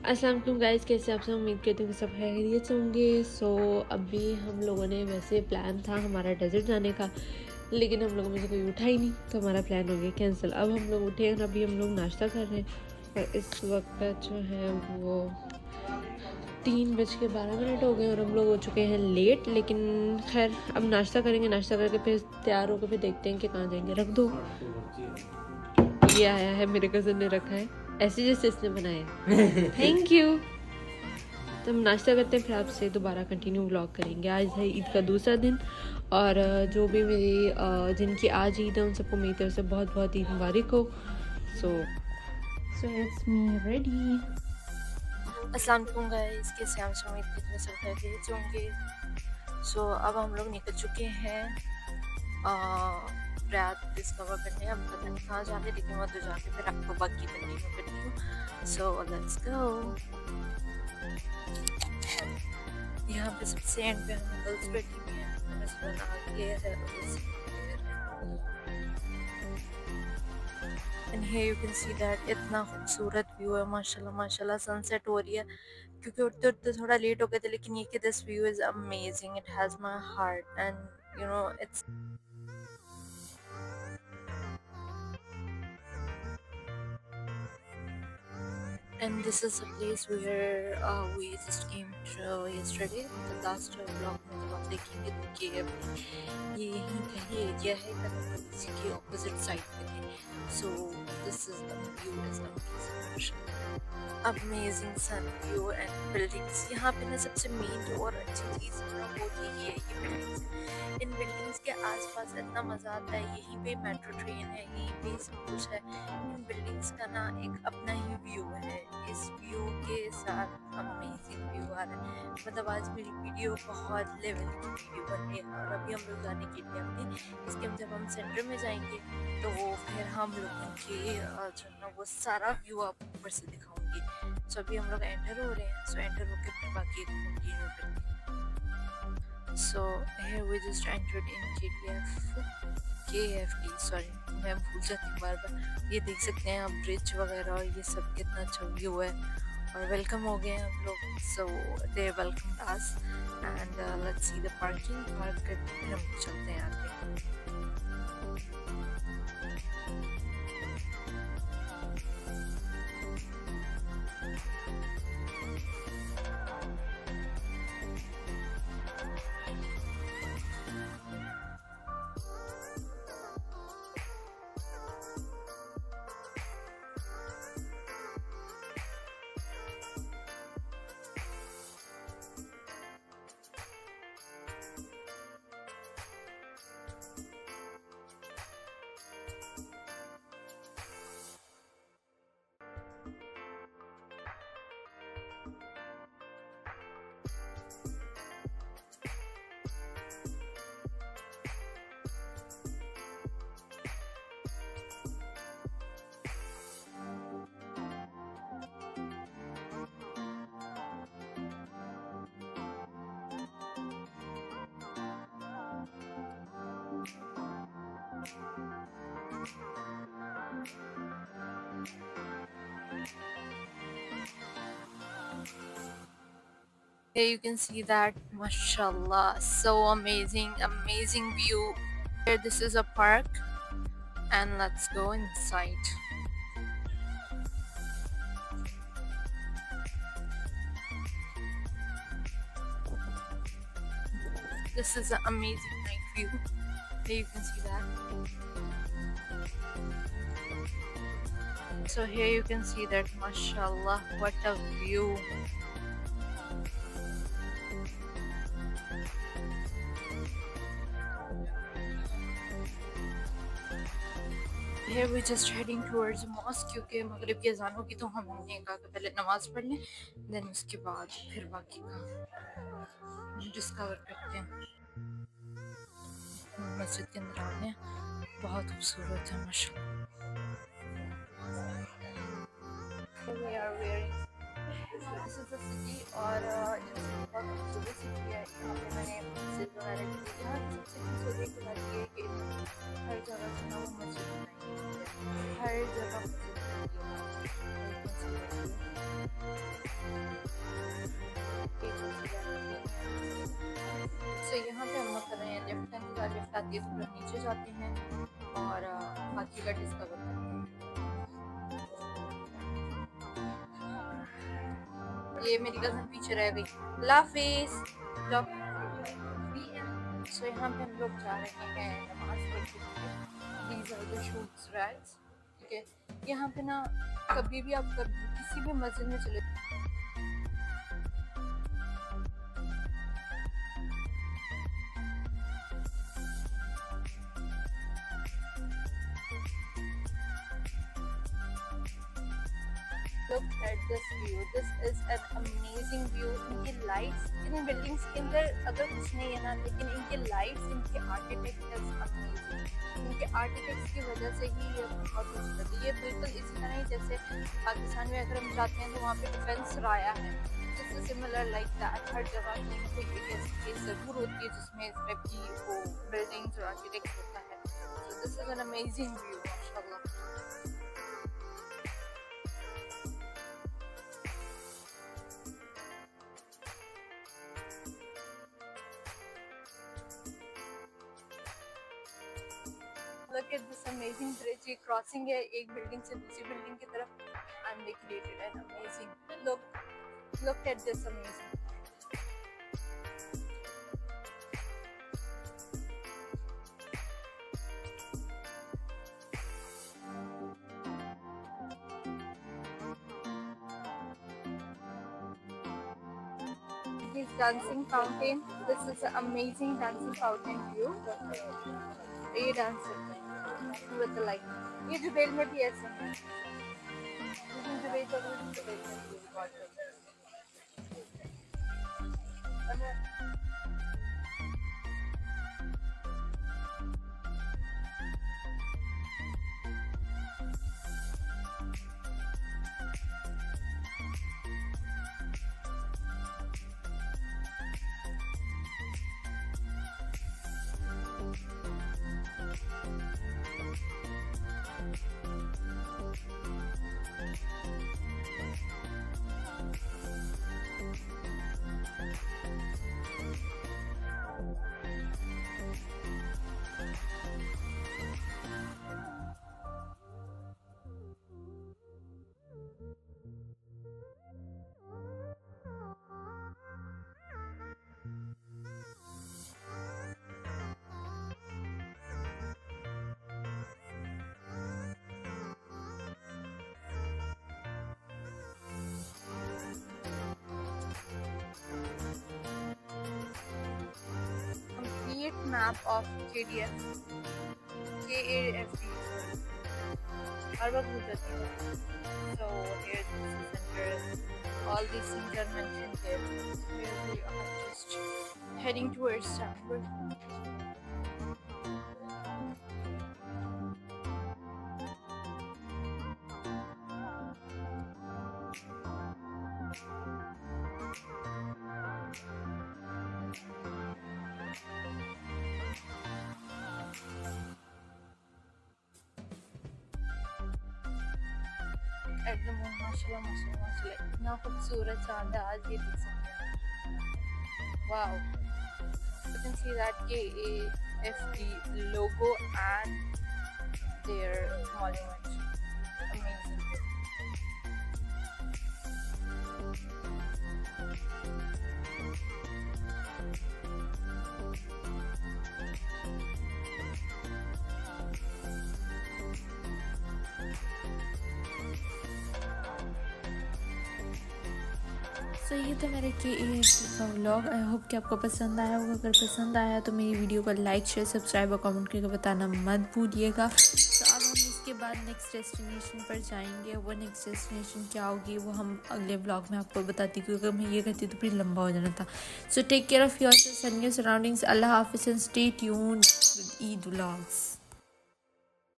अस्सलाम वालेकुम गाइस, कैसे आप सब? उम्मीद करती हूँ कि सब खैरियत से होंगे। अभी हम लोगों ने वैसे प्लान था हमारा डेजर्ट जाने का, लेकिन हम लोगों में से कोई उठा ही नहीं, तो हमारा प्लान हो गया कैंसिल। अब हम लोग उठे और अभी हम लोग नाश्ता कर रहे हैं और इस वक्त जो है वो 3:12 हो गए और हम लोग हो चुके हैं लेट। लेकिन खैर अब नाश्ता करेंगे, नाश्ता करके फिर तैयार होकर फिर देखते हैं कि कहाँ जाएंगे। रख दो, ये आया है, मेरे कज़न ने रखा है ऐसे जैसे इसने बनाया। Thank you. तो हम नाश्ता करते हैं, फिर आपसे दोबारा कंटिन्यू व्लॉग करेंगे। आज है ईद का दूसरा दिन और जो भी मेरी जिनकी आज ईद है उन सबको मेरी तरफ से बहुत बहुत ईद मुबारक हो। So it's me ready. अस्सलाम वालेकुम गाइस, कैसे आप सब? उम्मीद करते हैं सब खैरियत से होंगे। अब हम लोग निकल चुके हैं रात डिस्कवर करने। अब पता नहीं कहाँ जाते, लेकिन वहाँ तो जाके फिर आपको बाकी कंटिन्यू करती हूँ। So let's go. यहाँ पे सबसे एंड पे हम गर्ल्स बैठी हुई हैं। रेस्टोरेंट आगे है and here you can see that इतना खूबसूरत व्यू है, माशाल्लाह माशाल्लाह। सनसेट हो रही है क्योंकि उठते उठते थोड़ा लेट हो गए थे, लेकिन ये कि this view is amazing, it has my heart and you know it's and this is a place where we just came to yesterday. The last vlog में जब आप देखेंगे तो ये यहीं कहीं एरिया है, इसी के ऑपोजिट साइड पे थे। So this is the view is amazing sun view and buildings. यहाँ पे ना सबसे मेन जो और अच्छी चीज़ है ना वो ये बिल्डिंग्स। इन बिल्डिंग्स के आसपास इतना मज़ा आता है। यहीं पे मेट्रो ट्रेन है, यहीं पे सब कुछ है। इन बिल्डिंग्स का ना एक अपना ही व्यू है। इस व्यू के साथ अमेजिंग व्यू आ रहा है। मतलब आज मेरी वीडियो बहुत लेवल की वीडियो बन रही है। और अभी हम लोग जाने के लिए अपने इसके जब हम सेंटर में जाएंगे तो फिर हम लोगों के जो है ना वो सारा व्यू आप ऊपर से दिखाऊंगी। अभी हम लोग एंटर हो रहे हैं। एंटर होकर फिर बाकी कंटिन्यू करते हैं। Here we just entered in KFD, sorry मैं भूल जाती हूँ बार बार। ये देख सकते हैं आप ब्रिज वगैरह और ये सब कितना अच्छा व्यू है। और वेलकम हो गए हम लोग। They welcome us and let's see the parking. Park करके फिर हम चलते हैं आगे। Here you can see that, mashallah, so amazing view. Here this is a park and let's go inside. This is an amazing night view. Here you can see that. Here you can see that, mashallah, what a view. Here we just heading towards mosque क्योंकि मगरिब की अज़ान होगी तो हमने कहा कि पहले नमाज पढ़ लें, देन उसके बाद फिर बाकी का डिस्कवर करते हैं। मस्जिद के अंदर आ गए, बहुत खूबसूरत है माशाल्लाह। We are wearing this is the city और बहुत खूबसूरत सिटी है। यहाँ पे मैंने मस्जिद वगैरह की। यहाँ सबसे खूबसूरत की बात ये है कि हर जगह जो है वो मस्जिद बनाई है, हर जगह मस्जिद बनाई है। ये पूरा नीचे जाते हैं और बाकी का डिस्कवर करते हैं। ये मेरी कज़न पीछे रह गई। लाफिस सो यहाँ पे हम लोग जा रहे हैं नमाज पढ़ने। These are the shoots rats, ठीक है। यहाँ पे ना कभी भी आप किसी भी मस्जिद में चले look at this view. This is an amazing view. इनकी लाइट्स इन बिल्डिंग्स के अंदर अगर कुछ नहीं है ना, लेकिन इनके लाइट्स, इनके आर्किटेक्ट इज अमेजिंग। इनके आर्किटेक्ट्स की वजह से ही ये बहुत खूबसूरत है। ये बिल्कुल इसी तरह ही जैसे पाकिस्तान में अगर हम जाते हैं तो वहाँ पे डिफेंस राया है, जैसे सिमिलर लाइक दैट हर जगह कहीं कोई एक ऐसी प्लेस ज़रूर होती है जिसमें इस टाइप की वो बिल्डिंग्स और आर्किटेक्ट होता है। सो this is an amazing view माशाल्लाह। Look at this amazing bridge. ये क्रॉसिंग है एक बिल्डिंग से दूसरी बिल्डिंग की तरफ, and they created an amazing look at this amazing. This dancing fountain. This is an amazing dancing fountain view. ये dance with the light. ये Jubail में भी ऐसे है। Jubail map of KDF, KAFD, Arba Bhutati. So here this is center. All these things are mentioned here. Here we are just heading towards Stanford. At the moon, mashallah, mashallah, mashallah. इतना खूबसूरत चांद है आज, ये देख सकते हैं। Wow, you can see that KAFD logo and their monument. Amazing. सो ये था मेरे KAFD का व्लॉग। आई होप कि आपको पसंद आया होगा। अगर पसंद आया तो मेरी वीडियो को लाइक शेयर सब्सक्राइब और कमेंट करके बताना मत भूलिएगा। तो अब हम इसके बाद नेक्स्ट डेस्टिनेशन पर जाएंगे। वो नेक्स्ट डेस्टिनेशन क्या होगी वो हम अगले व्लॉग में आपको बताती, क्योंकि मैं ये कहती तो फिर लंबा हो जाना था। So take care of yourself and your surroundings. अल्लाह हाफिज़ and stay tuned with Eid vlogs.